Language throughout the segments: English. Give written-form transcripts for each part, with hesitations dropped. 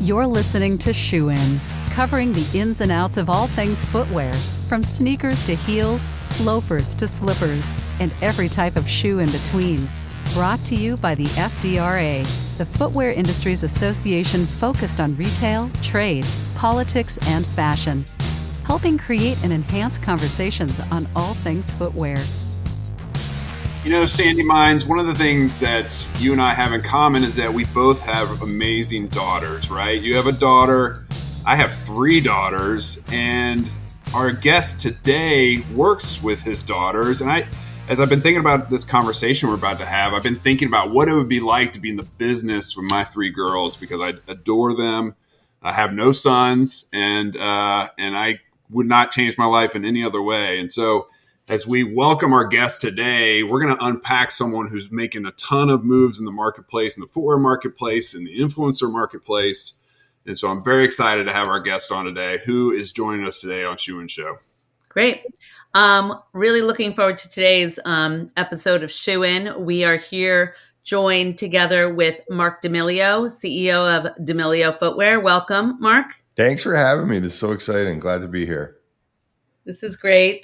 You're listening to Shoe In, covering the ins and outs of all things footwear, from sneakers to heels, loafers to slippers, and every type of shoe in between. Brought to you by the FDRA, the Footwear Industries Association focused on retail, trade, politics, and fashion, helping create and enhance conversations on all things footwear. You know, Sandi Mines, one of the things that you and I have in common is that we both have amazing daughters, right? You have a daughter, I have 3 daughters, and our guest today works with his daughters. And as I've been thinking about this conversation we're about to have, I've been thinking about what it would be like to be in the business with my 3 girls, because I adore them. I have no sons, and I would not change my life in any other way. And so as we welcome our guest today, we're going to unpack someone who's making a ton of moves in the marketplace, in the footwear marketplace, in the influencer marketplace. And so I'm very excited to have our guest on today, who is joining us today on Shoe and Show. Great. Really looking forward to today's episode of Shoe In. We are here joined together with Marc D'Amelio, CEO of D'Amelio Footwear. Welcome, Marc. Thanks for having me. This is so exciting. Glad to be here. This is great.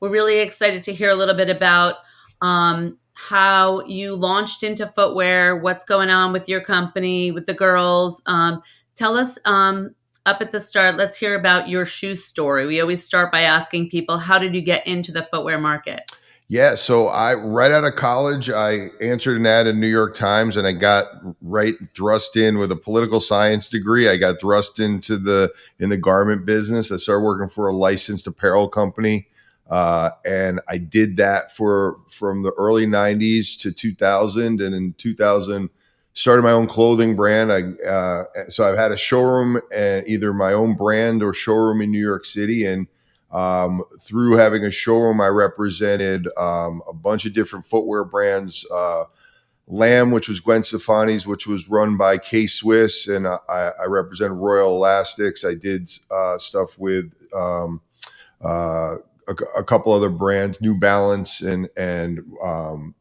We're really excited to hear a little bit about how you launched into footwear, what's going on with your company, with the girls. Tell us up at the start, let's hear about your shoe story. We always start by asking people, how did you get into the footwear market? Yeah, so right out of college, I answered an ad in New York Times, and I got thrust in with a political science degree. I got thrust into the garment business. I started working for a licensed apparel company. And I did that from the early 90s to 2000. And in 2000, started my own clothing brand. So I've had a showroom, and either my own brand or showroom in New York City. And through having a showroom, I represented a bunch of different footwear brands. Lamb, which was Gwen Stefani's, which was run by K-Swiss. And I represented Royal Elastics. I did stuff with a couple other brands, New Balance, and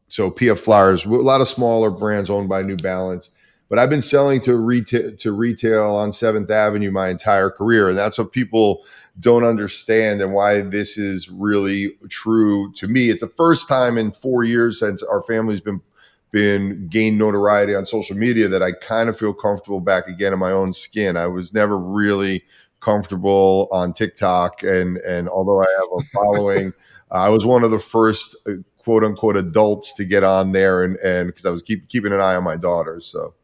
so PF Flowers, a lot of smaller brands owned by New Balance. But I've been selling to retail on 7th Avenue my entire career, and that's what people don't understand, and why this is really true to me. It's the first time in 4 years since our family's been gained notoriety on social media that I kind of feel comfortable back again in my own skin. I was never really comfortable on TikTok, and although I have a following, I was one of the first quote unquote adults to get on there, and because I was keeping an eye on my daughters. So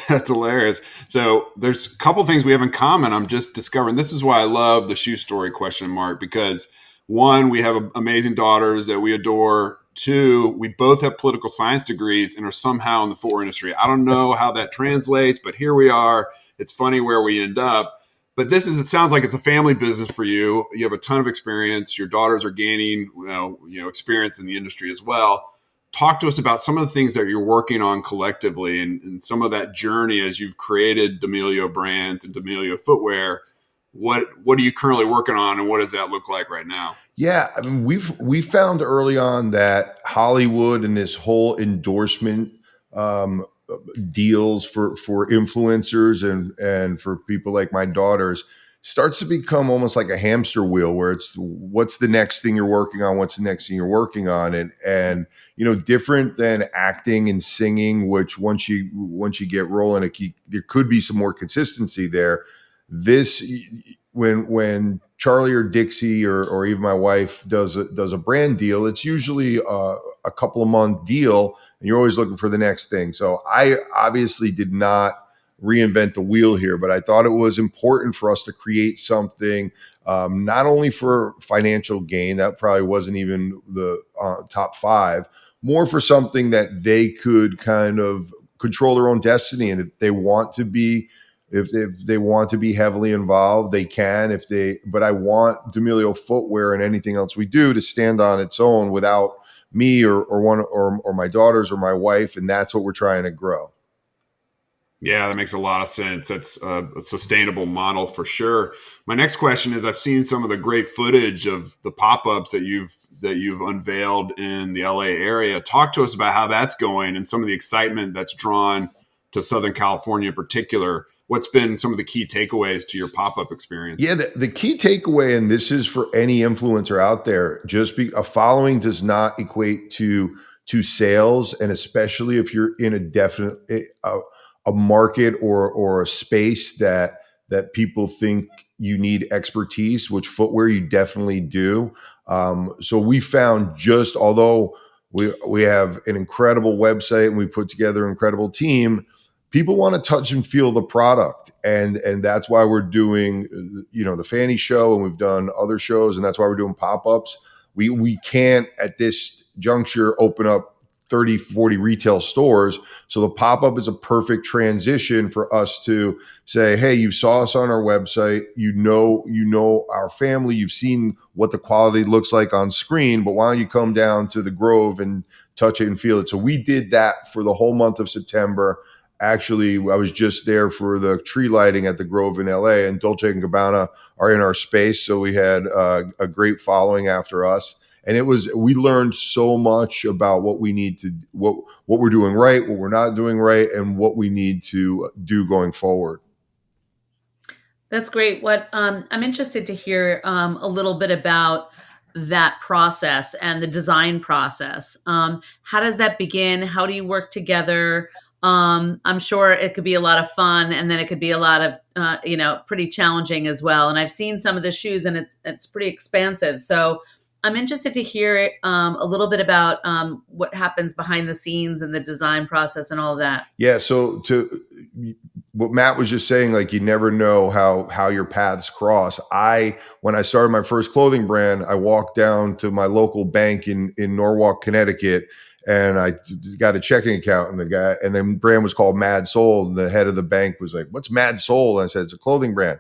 that's hilarious. So there's a couple things we have in common. I'm just discovering this is why I love the shoe story question, Marc, because 1, we have amazing daughters that we adore. 2, we both have political science degrees and are somehow in the footwear industry. I don't know how that translates, but here we are. It's funny where we end up. But it sounds like it's a family business for you. You have a ton of experience. Your daughters are gaining, experience in the industry as well. Talk to us about some of the things that you're working on collectively, and some of that journey as you've created D'Amelio brands and D'Amelio Footwear. What are you currently working on, and what does that look like right now? Yeah, I mean, we found early on that Hollywood and this whole endorsement deals for influencers and for people like my daughters starts to become almost like a hamster wheel, where it's what's the next thing you're working on, and different than acting and singing, which once you get rolling, there could be some more consistency there. This, when Charlie or Dixie or even my wife does a brand deal, it's usually a couple of month deal, and you're always looking for the next thing. So I obviously did not reinvent the wheel here, but I thought it was important for us to create something, not only for financial gain, that probably wasn't even the top 5, more for something that they could kind of control their own destiny. And if they want to be heavily involved, they can. But I want D'Amelio Footwear and anything else we do to stand on its own without me or my daughters or my wife, and that's what we're trying to grow. Yeah, that makes a lot of sense. That's a sustainable model for sure. My next question is, I've seen some of the great footage of the pop-ups that you've unveiled in the LA area. Talk to us about how that's going and some of the excitement that's drawn to Southern California in particular. what's been some of the key takeaways to your pop-up experience? Yeah, the key takeaway, and this is for any influencer out there, a following does not equate to sales, and especially if you're in a market or a space that people think you need expertise, which footwear you definitely do. So we found, although we have an incredible website and we put together an incredible team, people want to touch and feel the product, and that's why we're doing the FFANY show, and we've done other shows, and that's why we're doing pop-ups. We can't at this juncture open up 30, 40 retail stores, so the pop-up is a perfect transition for us to say, hey, you saw us on our website, you know our family, you've seen what the quality looks like on screen, but why don't you come down to the Grove and touch it and feel it? So we did that for the whole month of September. Actually, I was just there for the tree lighting at the Grove in LA, and Dolce & Gabbana are in our space. So we had a great following after us. And we learned so much about what we need to, what we're doing right, what we're not doing right, and what we need to do going forward. That's great. What I'm interested to hear a little bit about that process and the design process. How does that begin? How do you work together? I'm sure it could be a lot of fun, and then it could be a lot of, pretty challenging as well. And I've seen some of the shoes, and it's pretty expansive. So I'm interested to hear a little bit about what happens behind the scenes and the design process and all of that. Yeah. So to what Matt was just saying, like, you never know how your paths cross. When I started my first clothing brand, I walked down to my local bank in Norwalk, Connecticut, and I got a checking account, and the brand was called Mad Soul. And the head of the bank was like, "What's Mad Soul?" And I said, "It's a clothing brand."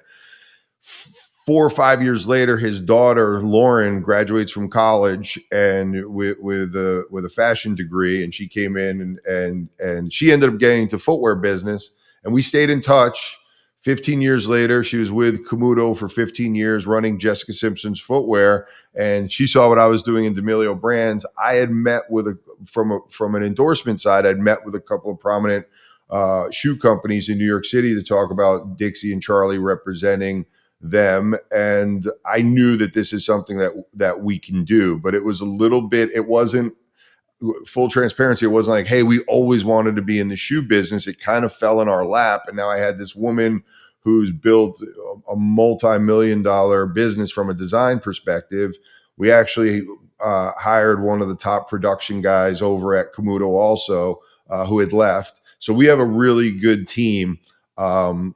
4 or 5 years later, his daughter Lauren graduates from college and with a fashion degree, and she came in and she ended up getting into footwear business, and we stayed in touch. 15 years later, she was with Camuto for 15 years, running Jessica Simpson's footwear, and she saw what I was doing in D'Amelio Brands. I had met from an endorsement side, I'd met with a couple of prominent shoe companies in New York City to talk about Dixie and Charlie representing them, and I knew that this is something that we can do. But it was it wasn't, full transparency, it wasn't like, hey, we always wanted to be in the shoe business. It kind of fell in our lap, and now I had this woman who's built a multi-million-dollar business from a design perspective. We actually hired one of the top production guys over at Camuto also, who had left. So we have a really good team, and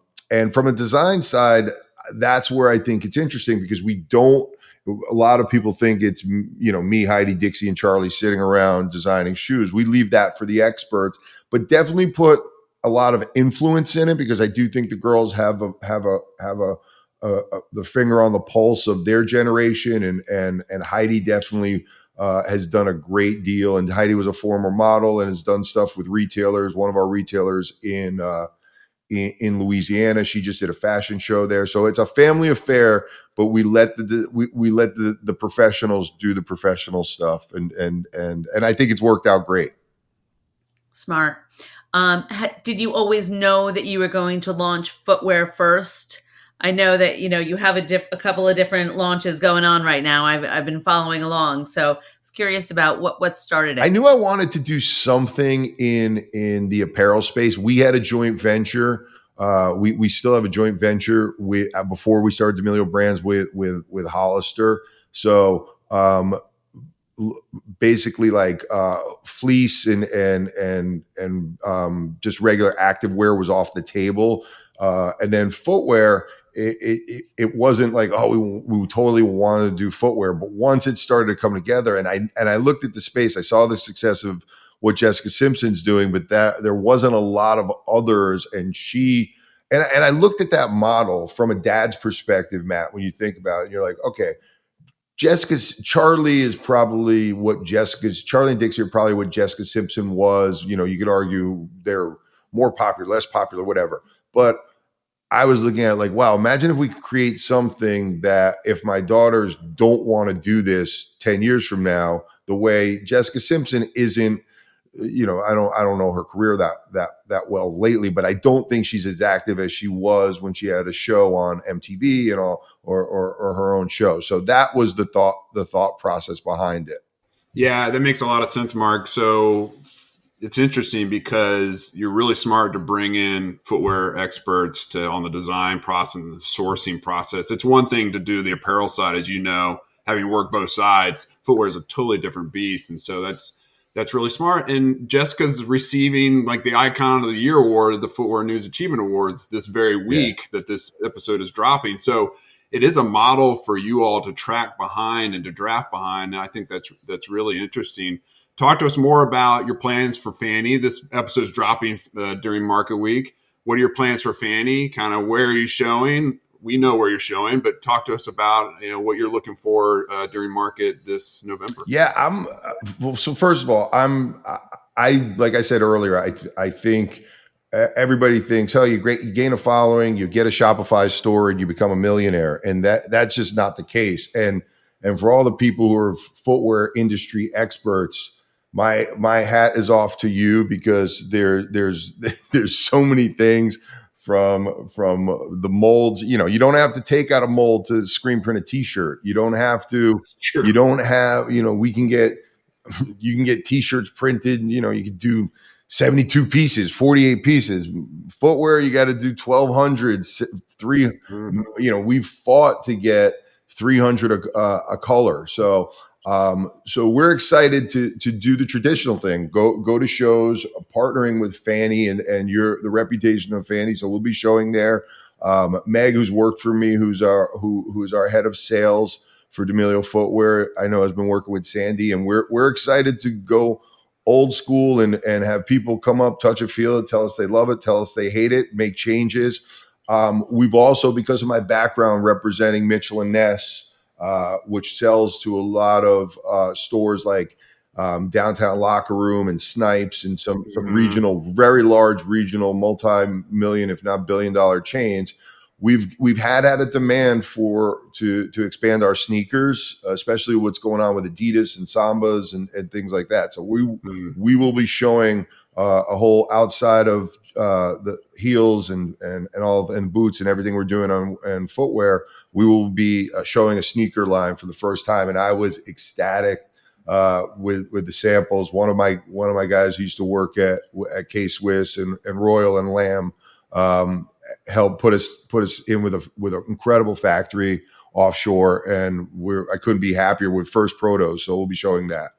from a design side, that's where I think it's interesting, because a lot of people think it's, me, Heidi, Dixie, and Charlie sitting around designing shoes. We leave that for the experts, but definitely put a lot of influence in it, because I do think the girls have the finger on the pulse of their generation, and Heidi definitely has done a great deal. And Heidi was a former model and has done stuff with retailers. One of our retailers in Louisiana, she just did a fashion show there. So it's a family affair, but we let the professionals do the professional stuff, and I think it's worked out great. Smart. Did you always know that you were going to launch footwear first? I know that you have a couple of different launches going on right now. I've been following along, so I was curious about what started it. I knew I wanted to do something in the apparel space. We had a joint venture. We still have a joint venture before we started D'Amelio Brands with Hollister. So basically, like fleece and just regular activewear was off the table, and then footwear. It wasn't like, oh, we totally wanted to do footwear, but once it started to come together, and I looked at the space, I saw the success of what Jessica Simpson's doing, but that there wasn't a lot of others, and I looked at that model from a dad's perspective, Matt. When you think about it, you're like, okay, Charlie and Dixie are probably what Jessica Simpson was. You could argue they're more popular, less popular, whatever, but I was looking at it like, wow, imagine if we could create something that if my daughters don't want to do this 10 years from now, the way Jessica Simpson isn't I don't know her career that well lately, but I don't think she's as active as she was when she had a show on MTV and all, or her own show. So that was the thought process behind it. Yeah, that makes a lot of sense, Mark. So it's interesting because you're really smart to bring in footwear experts on the design process and the sourcing process. It's one thing to do the apparel side, as you know, having worked both sides. Footwear is a totally different beast, and so that's really smart. And Jessica's receiving like the Icon of the Year award at the Footwear News Achievement Awards this very week that this episode is dropping. So it is a model for you all to track behind and to draft behind. And I think that's really interesting. Talk to us more about your plans for FFANY. This episode is dropping during Market Week. What are your plans for FFANY? Kind of where are you showing? We know where you're showing, but talk to us about what you're looking for during Market this November. Yeah, well. So first of all, I like I said earlier, I think everybody thinks, oh, you gain a following, you get a Shopify store, and you become a millionaire, and that's just not the case. And for all the people who are footwear industry experts, my hat is off to you, because there's so many things from the molds. You don't have to take out a mold to screen print a t-shirt. You don't have we can get you can get t-shirts printed, you can do 72 pieces, 48 pieces. Footwear, you got to do 1,200, we've fought to get 300 a color. So we're excited to do the traditional thing, go to shows, partnering with FFANY and the reputation of FFANY. So we'll be showing there. Meg, who's worked for me, who is our head of sales for D'Amelio Footwear, I know has been working with Sandi, and we're excited to go old school and have people come up, touch it, feel it, tell us they love it, tell us they hate it, make changes. We've also, because of my background representing Mitchell and Ness, which sells to a lot of stores like Downtown Locker Room and Snipes and some regional, very large regional, multi-million, if not billion-dollar chains. We've had a demand to expand our sneakers, especially what's going on with Adidas and Sambas and things like that. So we will be showing a whole outside of the heels and all and boots and everything we're doing on footwear. We will be showing a sneaker line for the first time, and I was ecstatic with the samples. One of my guys who used to work at K-Swiss and Royal and Lamb helped put us in with an incredible factory offshore, and I couldn't be happier with first protos. So we'll be showing that.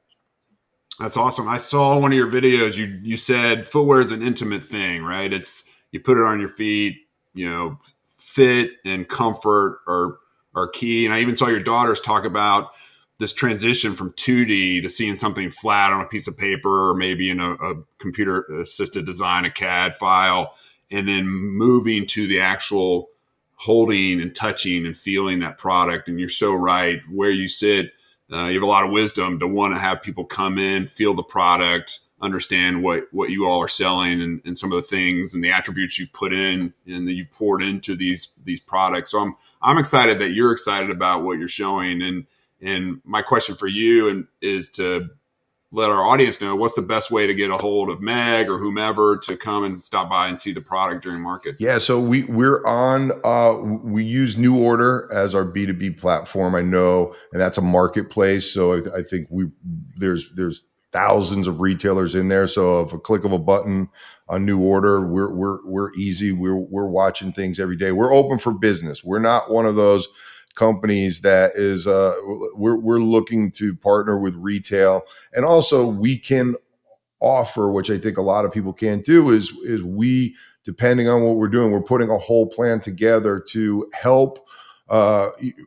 That's awesome. I saw one of your videos. You said footwear is an intimate thing, right? You put it on your feet. Fit and comfort are key. And I even saw your daughters talk about this transition from 2D to seeing something flat on a piece of paper, or maybe in a computer assisted design, a CAD file, and then moving to the actual holding and touching and feeling that product. And you're so right. Where you sit, you have a lot of wisdom to want to have people come in, feel the product, understand what you all are selling and some of the things and the attributes you put in and that you poured into these products. So I'm excited that you're excited about what you're showing. And my question for you is to let our audience know, what's the best way to get a hold of Meg or whomever to come and stop by and see the product during Market? Yeah, so we're on. We use New Order as our B2B platform. I know, and that's a marketplace. So I think there's thousands of retailers in there. So if a click of a button on New Order, we're easy. We're watching things every day. We're open for business. We're not one of those companies that is we're looking to partner with retail, and also we can offer, which I think a lot of people can't do, is we, depending on what we're doing, we're putting a whole plan together to help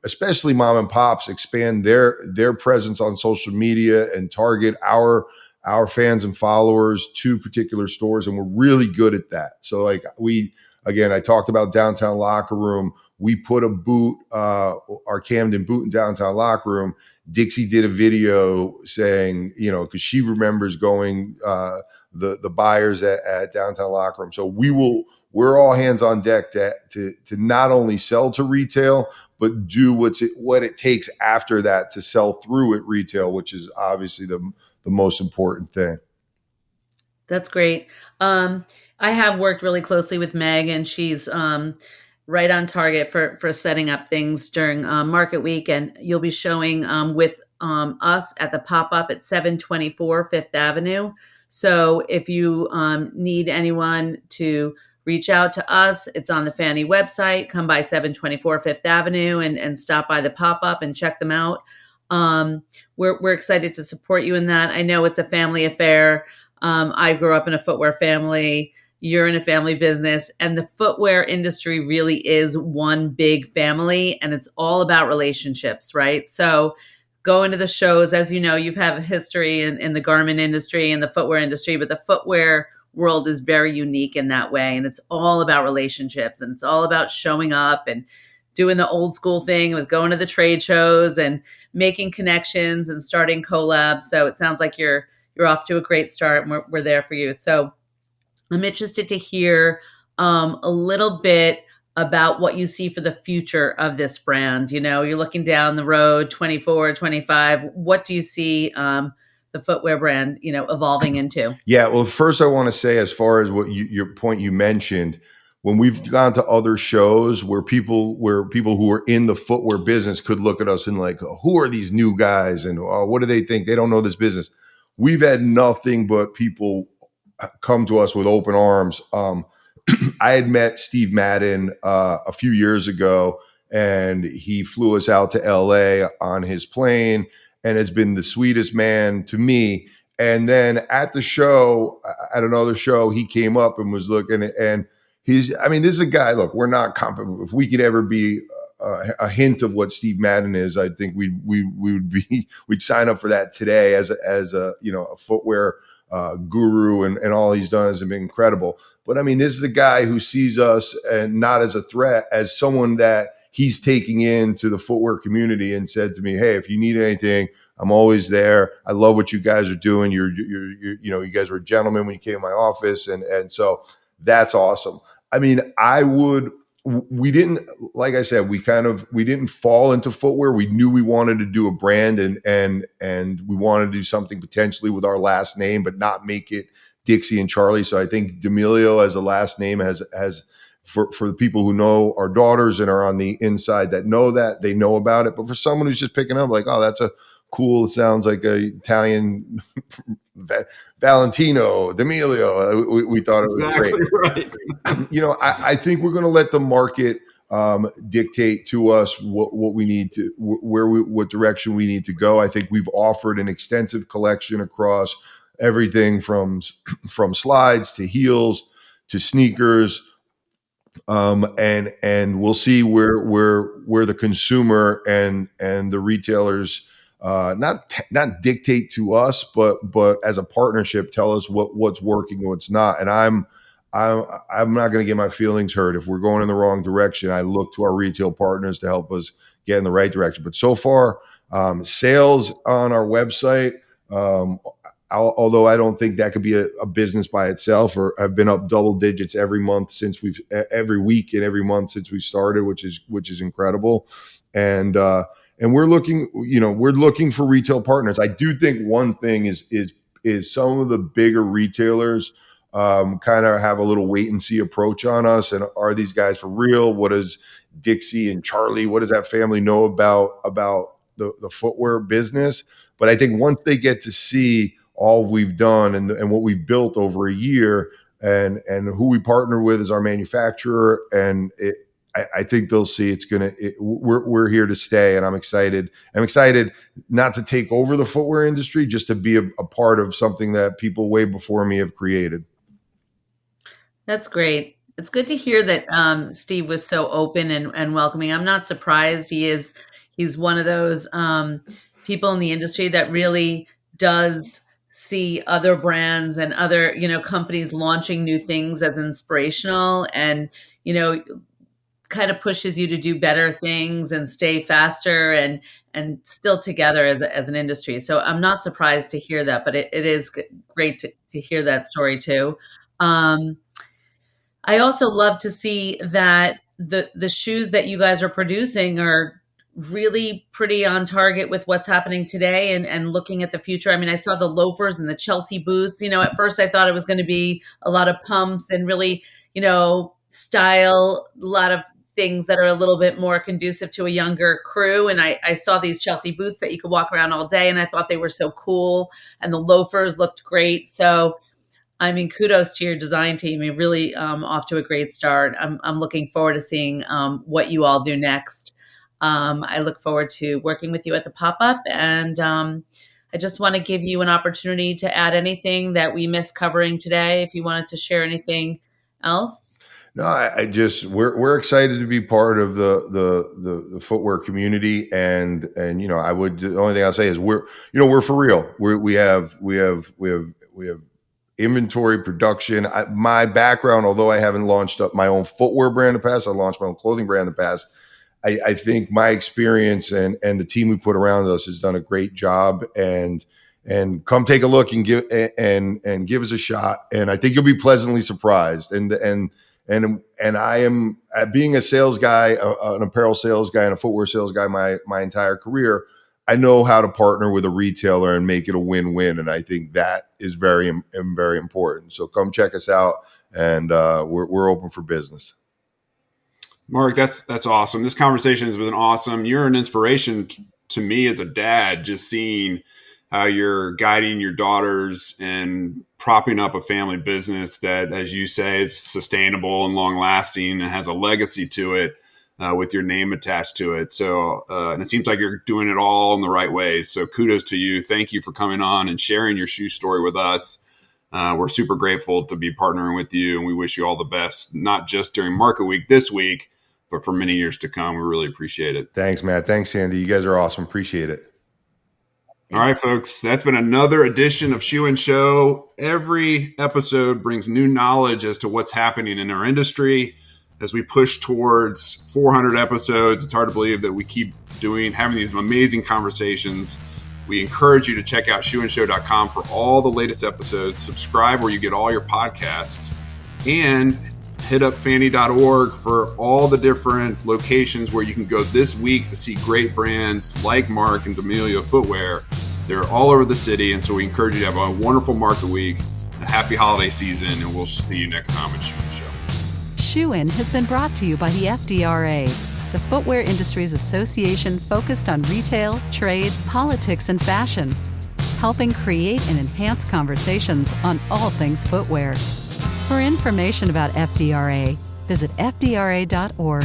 especially mom and pops expand their presence on social media and target our fans and followers to particular stores, and we're really good at that. So like I talked about Downtown Locker Room. We put a boot, our Camden boot in Downtown Locker Room. Dixie did a video saying, because she remembers going the buyers at Downtown Locker Room. So we're all hands on deck to not only sell to retail, but do what it takes after that to sell through at retail, which is obviously the most important thing. That's great. Um, I have worked really closely with Meg, and she's right on target for setting up things during Market Week, and you'll be showing with us at the pop up at 724 Fifth Avenue. So if you need anyone to reach out to us, it's on the Fanny website. Come by 724 Fifth Avenue and stop by the pop up and check them out. We're excited to support you in that. I know it's a family affair. I grew up in a footwear family. You're in a family business, and the footwear industry really is one big family, and it's all about relationships, right? So, going to the shows, as you know, you've had a history in the garment industry and the footwear industry, but the footwear world is very unique in that way, and it's all about relationships, and it's all about showing up and doing the old school thing with going to the trade shows and making connections and starting collabs. So it sounds like you're off to a great start, and we're there for you. So I'm interested to hear a little bit about what you see for the future of this brand. You know, you're looking down the road, 24, 25. What do you see the footwear brand, evolving into? Yeah, well, first I want to say, as far as your point you mentioned, when we've gone to other shows where people who are in the footwear business could look at us and like, oh, who are these new guys, and what do they think? They don't know this business. We've had nothing but people come to us with open arms. I had met Steve Madden a few years ago, and he flew us out to LA on his plane, and has been the sweetest man to me. And then at the show, at another show, he came up and was looking, and I mean, this is a guy, look, we're not confident. If we could ever be a hint of what Steve Madden is, I think we'd sign up for that today as a a footwear guru, and all he's done has been incredible. But I mean, this is a guy who sees us and not as a threat, as someone that he's taking into the footwear community, and said to me, "Hey, if you need anything, I'm always there. I love what you guys are doing. You guys were gentlemen when you came to my office," and so that's awesome. I mean, we didn't, like I said, we didn't fall into footwear. We knew we wanted to do a brand, and we wanted to do something potentially with our last name, but not make it Dixie and Charlie. So I think D'Amelio as a last name has for the people who know our daughters and are on the inside that know that, they know about it. But for someone who's just picking up, like, oh, that's a cool, it sounds like a Italian Valentino, D'Amelio. We thought it was Exactly great. right. I think we're going to let the market dictate to us what we need to, what direction we need to go. I think we've offered an extensive collection across everything from slides to heels to sneakers, and we'll see where the consumer and the retailers not dictate to us, but as a partnership tell us what's working and what's not. And I'm not going to get my feelings hurt if we're going in the wrong direction. I look to our retail partners to help us get in the right direction. But so far, sales on our website, although I don't think that could be a business by itself, or have been up double digits every week and every month since we started, which is incredible. And we're looking for retail partners. I do think one thing is some of the bigger retailers kind of have a little wait and see approach on us. And are these guys for real? What does Dixie and Charlie, what does that family know about the footwear business? But I think once they get to see all we've done and what we've built over a year, and who we partner with as our manufacturer, and I think they'll see we're here to stay, and I'm excited. I'm excited not to take over the footwear industry, just to be a part of something that people way before me have created. That's great. It's good to hear that Steve was so open and welcoming. I'm not surprised. He's one of those people in the industry that really does see other brands and other companies launching new things as inspirational, and kind of pushes you to do better things and stay faster and still together as an industry. So I'm not surprised to hear that, but it is great to hear that story too. I also love to see that the shoes that you guys are producing are really pretty on target with what's happening today and looking at the future. I mean, I saw the loafers and the Chelsea boots. At first I thought it was going to be a lot of pumps and really, style, a lot of things that are a little bit more conducive to a younger crew. And I saw these Chelsea boots that you could walk around all day, and I thought they were so cool. And the loafers looked great. So, I mean, kudos to your design team. You're really off to a great start. I'm looking forward to seeing what you all do next. I look forward to working with you at the pop-up, and I just want to give you an opportunity to add anything that we missed covering today. If you wanted to share anything else. No, I just we're excited to be part of the footwear community, and I would, the only thing I'll say is we're for real. We have inventory, production. My background, although I haven't launched up my own footwear brand in the past, I launched my own clothing brand in the past. I think my experience and the team we put around us has done a great job, and come take a look and give us a shot. And I think you'll be pleasantly surprised. And I am, being a sales guy, an apparel sales guy and a footwear sales guy my entire career, I know how to partner with a retailer and make it a win-win. And I think that is very, very important. So come check us out, and we're open for business. Marc, that's awesome. This conversation has been awesome. You're an inspiration to me as a dad, just seeing how you're guiding your daughters and propping up a family business that, as you say, is sustainable and long lasting and has a legacy to it, with your name attached to it. So, and it seems like you're doing it all in the right way. So kudos to you. Thank you for coming on and sharing your shoe story with us. We're super grateful to be partnering with you, and we wish you all the best, not just during Market Week this week, but for many years to come. We really appreciate it. Thanks, Matt. Thanks, Sandi. You guys are awesome. Appreciate it. All right, folks, that's been another edition of Shoe and Show. Every episode brings new knowledge as to what's happening in our industry. As we push towards 400 episodes, it's hard to believe that we keep having these amazing conversations. We encourage you to check out shoeandshow.com for all the latest episodes. Subscribe where you get all your podcasts, and hit up FFANY.org for all the different locations where you can go this week to see great brands like Marc and D'Amelio Footwear. They're all over the city, and so we encourage you to have a wonderful market week, a happy holiday season, and we'll see you next time at Shoe and Show. Shoe In has been brought to you by the FDRA, the Footwear Industries Association focused on retail, trade, politics, and fashion, helping create and enhance conversations on all things footwear. For information about FDRA, visit fdra.org.